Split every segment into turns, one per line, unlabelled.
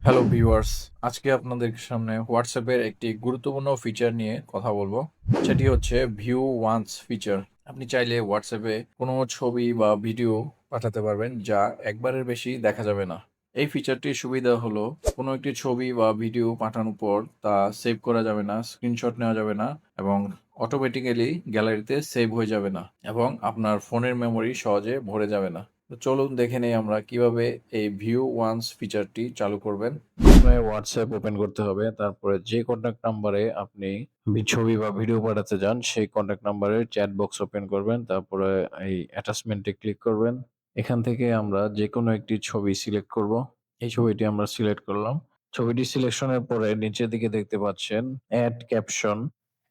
Hello viewers, আজকে আপনাদের সামনে হোয়াটসঅ্যাপের একটি গুরুত্বপূর্ণ ফিচার নিয়ে কথা বলবো। সেটি হচ্ছে ভিউ ওয়ান্স ফিচার। আপনি চাইলে হোয়াটসঅ্যাপে কোনো ছবি বা ভিডিও পাঠাতে পারবেন যা একবারের বেশি দেখা যাবে না। এই ফিচারটির সুবিধা হলো কোনো একটি ছবি বা ভিডিও পাঠানোর পর তা সেভ করা যাবে না, স্ক্রিনশট নেওয়া যাবে না এবং অটোমেটিক্যালি গ্যালারিতে সেভ হয়ে যাবে না এবং আপনার ফোনের মেমোরি সহজে ভরে যাবে না। তো চলুন দেখে নেই আমরা কিভাবে এই ভিউ ওয়ান্স ফিচারটি চালু করবেন। প্রথমে হোয়াটসঅ্যাপ ওপেন করতে হবে, তারপরে যে কন্ট্যাক্ট নাম্বারে আপনি ছবি বা ভিডিও পাঠাতে চান সেই কন্ট্যাক্ট নাম্বারের চ্যাট বক্স ওপেন করবেন, তারপরে এই অ্যাটাচমেন্টে ক্লিক করবেন। এখান থেকে আমরা যে কোনো একটি ছবি সিলেক্ট করব। এই ছবিটি আমরা সিলেক্ট করলাম। ছবিটি সিলেকশনের পরে নিচের দিকে দেখতে পাচ্ছেন অ্যাড ক্যাপশন।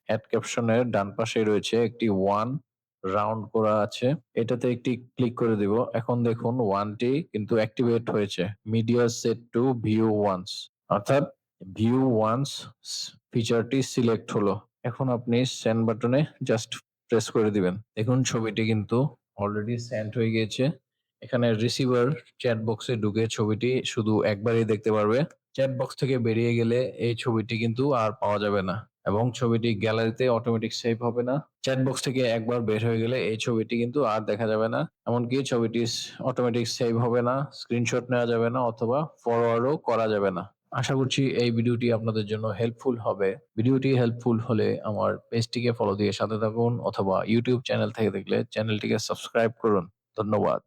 অ্যাড ক্যাপশনের ডান পাশে রয়েছে একটি ওয়ান রাউন্ড করা আছে। এটাতে একটি ক্লিক করে দিব। এখন দেখুন ওয়ানটি কিন্তু অ্যাক্টিভেট হয়েছে। Media set to view once, অর্থাৎ ভিউ ওয়ান্স ফিচারটি সিলেক্ট হলো। এখন আপনি সেন্ড বাটনে জাস্ট প্রেস করে দিবেন। দেখুন ছবিটি কিন্তু অলরেডি সেন্ড হয়ে গিয়েছে। এখানে রিসিভার চ্যাট বক্সে ঢুকে ছবিটি শুধু একবারই দেখতে পারবে। চ্যাট বক্স থেকে বেরিয়ে গেলে এই ছবিটি কিন্তু আর পাওয়া যাবে না এবং ছবিটি গ্যালারিতে অটোমেটিক সেভ হবে না। চ্যাট বক্স থেকে একবার বের হয়ে গেলে এই ছবিটি কিন্তু আর দেখা যাবে না। এমনকি ছবিটি অটোমেটিক সেভ হবে না, স্ক্রিনশট নেওয়া যাবে না অথবা ফরওয়ার্ডও করা যাবে না। আশা করছি এই ভিডিওটি আপনাদের জন্য হেল্পফুল হবে। ভিডিওটি হেল্পফুল হলে আমার পেজটিকে ফলো দিয়ে সাথে থাকুন অথবা ইউটিউব চ্যানেল থেকে দেখলে চ্যানেলটিকে সাবস্ক্রাইব করুন। ধন্যবাদ।